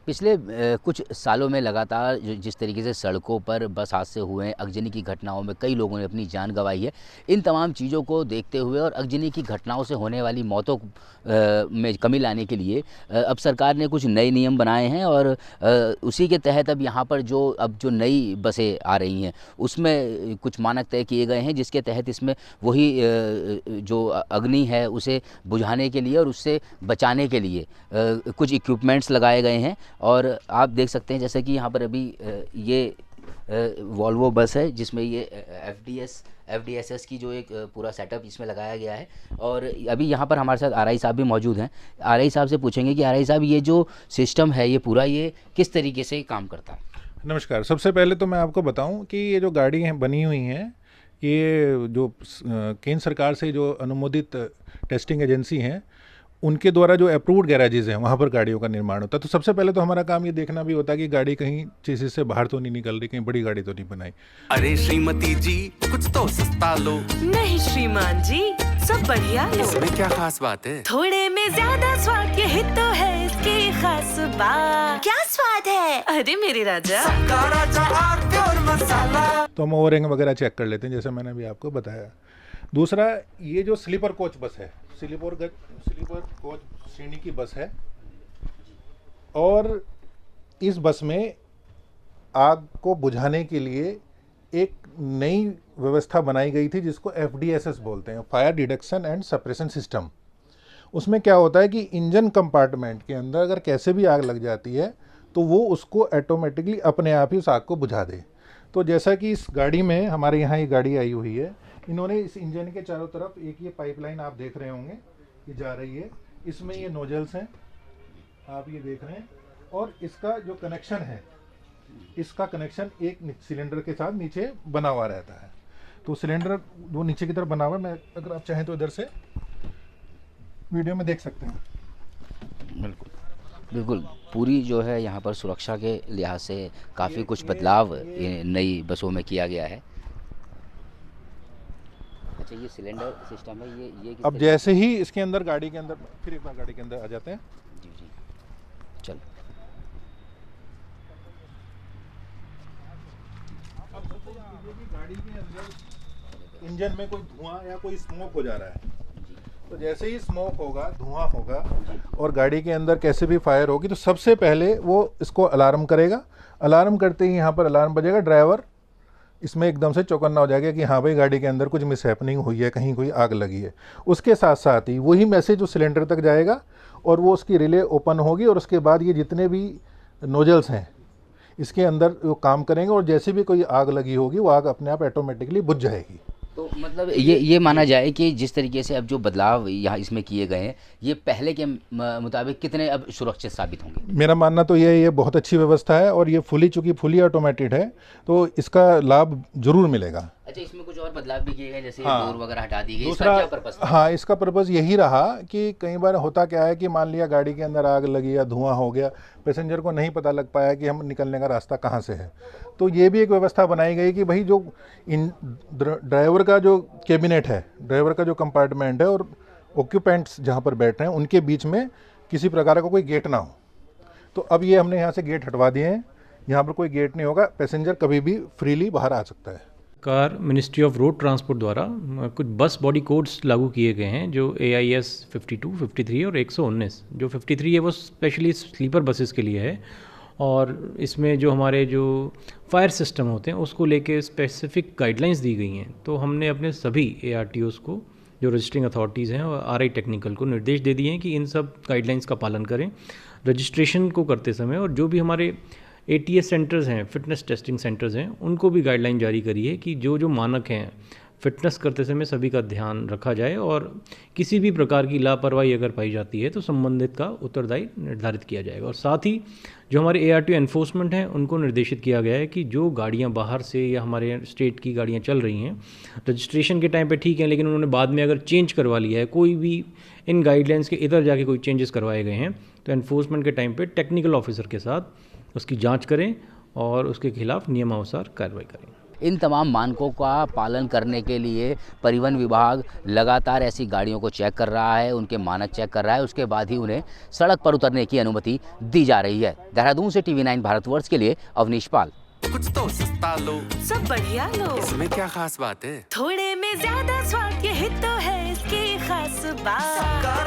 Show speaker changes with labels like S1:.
S1: पिछले कुछ सालों में लगातार जिस तरीके से सड़कों पर बस हादसे हुए हैं, अगजनी की घटनाओं में कई लोगों ने अपनी जान गंवाई है। इन तमाम चीज़ों को देखते हुए और अगजनी की घटनाओं से होने वाली मौतों में कमी लाने के लिए अब सरकार ने कुछ नए नियम बनाए हैं और उसी के तहत अब यहाँ पर जो नई बसें आ रही हैं उसमें कुछ मानक तय किए गए हैं, जिसके तहत इसमें वही जो अग्नि है उसे बुझाने के लिए और उससे बचाने के लिए कुछ इक्विपमेंट्स लगाए गए हैं। और आप देख सकते हैं जैसे कि यहाँ पर अभी ये वॉल्वो बस है जिसमें ये एफडीएसएस की जो एक पूरा सेटअप इसमें लगाया गया है। और अभी यहाँ पर हमारे साथ आरआई साहब भी मौजूद हैं। आरआई साहब से पूछेंगे कि आरआई साहब ये जो सिस्टम है ये पूरा ये किस तरीके से काम करता है।
S2: नमस्कार। सबसे पहले तो मैं आपको बताऊं कि ये जो गाड़ी हैं बनी हुई हैं ये जो केंद्र सरकार से जो अनुमोदित टेस्टिंग एजेंसी हैं उनके द्वारा जो अप्रूव्ड गैराजेज हैं वहाँ पर गाड़ियों का निर्माण होता है। तो सबसे पहले तो हमारा काम ये देखना भी होता है कि गाड़ी कहीं चेसिस से बाहर तो नहीं निकल रही, कहीं बड़ी गाड़ी तो नहीं बनाई।
S3: अरे श्रीमती जी कुछ तो सस्ता लो।
S4: नहीं श्रीमान जी सब बढ़िया लो।
S3: इसमें क्या खास बात है?
S4: थोड़े में ज्यादा स्वाद यही तो है इसकी खास बात। क्या स्वाद है? अरे मेरे राजा
S3: और मसाला।
S2: तो हम ओवरहैंग वगैरह चेक कर लेते हैं जैसे मैंने अभी आपको बताया। दूसरा, ये जो स्लीपर कोच बस है, स्लीपर कोच श्रेणी की बस है और इस बस में आग को बुझाने के लिए एक नई व्यवस्था बनाई गई थी जिसको एफडीएसएस बोलते हैं, fire detection and suppression system. उसमें क्या होता है कि इंजन कंपार्टमेंट के अंदर अगर कैसे भी आग लग जाती है तो वो उसको ऑटोमेटिकली अपने आप ही उस आग को बुझा दे। तो जैसा कि इस गाड़ी में हमारे यहाँ ये गाड़ी आई हुई है, इन्होंने इस इंजन के चारों तरफ एक ये पाइपलाइन आप देख रहे होंगे ये जा रही है, इसमें ये नोजल्स हैं आप ये देख रहे हैं और इसका जो कनेक्शन है इसका कनेक्शन एक सिलेंडर के साथ नीचे बना हुआ रहता है। तो सिलेंडर वो नीचे की तरफ बना हुआ है, मैं अगर आप चाहें तो इधर से वीडियो में देख सकते हैं।
S1: बिल्कुल पूरी जो है यहाँ पर सुरक्षा के लिहाज से काफ़ी कुछ बदलाव नई बसों में किया गया है। अच्छा, ये सिलेंडर सिस्टम है ये
S2: अब जैसे ही इसके अंदर गाड़ी के अंदर फिर एक बार गाड़ी के अंदर आ जाते हैं।
S1: जी चल
S2: गाड़ी के अंदर इंजन में कोई धुआं या कोई स्मोक हो जा रहा है, तो जैसे ही स्मोक होगा, धुआं होगा और गाड़ी के अंदर कैसे भी फायर होगी तो सबसे पहले वो इसको अलार्म करेगा। अलार्म करते ही यहाँ पर अलार्म बजेगा, ड्राइवर इसमें एकदम से चौकन्ना हो जाएगा कि हाँ भाई गाड़ी के अंदर कुछ मिसहैपनिंग हुई है, कहीं कोई आग लगी है। उसके साथ साथ ही वही मैसेज उस सिलेंडर तक जाएगा और वो उसकी रिले ओपन होगी और उसके बाद ये जितने भी नोजल्स हैं इसके अंदर वो काम करेंगे और जैसे भी कोई आग लगी होगी वो आग अपने आप ऑटोमेटिकली बुझ जाएगी।
S1: तो मतलब ये माना जाए कि जिस तरीके से अब जो बदलाव यहाँ इसमें किए गए हैं ये पहले के मुताबिक कितने अब सुरक्षित साबित होंगे?
S2: मेरा मानना तो ये बहुत अच्छी व्यवस्था है और ये चूँकि फुली ऑटोमेटेड है तो इसका लाभ जरूर मिलेगा।
S1: अच्छा, इसमें कुछ और बदलाव भी किए गए जैसे
S2: हाँ,
S1: डोर वगैरह हटा दी गई,
S2: दूसरा
S1: इसका क्या पर्पस था?
S2: हाँ, इसका पर्पज़ यही रहा कि कई बार होता क्या है कि मान लिया गाड़ी के अंदर आग लगी या धुआं हो गया, पैसेंजर को नहीं पता लग पाया कि हम निकलने का रास्ता कहाँ से है। तो ये भी एक व्यवस्था बनाई गई कि भाई जो ड्राइवर का जो कैबिनेट है, ड्राइवर का जो कंपार्टमेंट है और ऑक्यूपेंट्स जहाँ पर बैठ रहे हैं उनके बीच में किसी प्रकार का कोई गेट ना हो। तो अब ये हमने यहाँ से गेट हटवा दिए हैं, यहाँ पर कोई गेट नहीं होगा, पैसेंजर कभी भी फ्रीली बाहर आ सकता है।
S5: Car ministry of road transport द्वारा कुछ बस बॉडी कोड्स लागू किए गए हैं जो AIS 52, 53 और 119। जो 53 है वो स्पेशली स्लीपर बसेस के लिए है और इसमें जो हमारे जो फायर सिस्टम होते हैं उसको लेके स्पेसिफिक गाइडलाइंस दी गई हैं। तो हमने अपने सभी ARTOs को जो रजिस्टरिंग अथॉरिटीज़ हैं और RI टेक्निकल को निर्देश दे दिए हैं कि इन सब गाइडलाइंस का पालन करें रजिस्ट्रेशन को करते समय। और जो भी हमारे ATS सेंटर्स हैं, फिटनेस टेस्टिंग सेंटर्स हैं, उनको भी गाइडलाइन जारी करी है कि जो मानक हैं फिटनेस करते समय सभी का ध्यान रखा जाए और किसी भी प्रकार की लापरवाही अगर पाई जाती है तो संबंधित का उत्तरदायी निर्धारित किया जाएगा। और साथ ही जो हमारे ARTO एनफोर्समेंट हैं उनको निर्देशित किया गया है कि जो गाड़ियां बाहर से या हमारे स्टेट की गाड़ियां चल रही हैं रजिस्ट्रेशन के टाइम पे ठीक है, लेकिन उन्होंने बाद में अगर चेंज करवा लिया है, कोई भी इन गाइडलाइंस के इधर जाके कोई चेंजेस करवाए गए हैं तो एनफोर्समेंट के टाइम पर टेक्निकल ऑफिसर के साथ उसकी जाँच करें और उसके खिलाफ नियमानुसार कार्रवाई करें।
S1: इन तमाम मानकों का पालन करने के लिए परिवहन विभाग लगातार ऐसी गाड़ियों को चेक कर रहा है, उनके मानक चेक कर रहा है, उसके बाद ही उन्हें सड़क पर उतरने की अनुमति दी जा रही है। देहरादून से TV9 भारतवर्ष के लिए अवनीश पाल।
S3: कुछ तो सस्ता लो,
S4: सब बढ़िया लो,
S3: इसमें क्या खास बात है?
S4: थोड़े में ज्यादा स्वाद, यही तो है इसकी खास बात।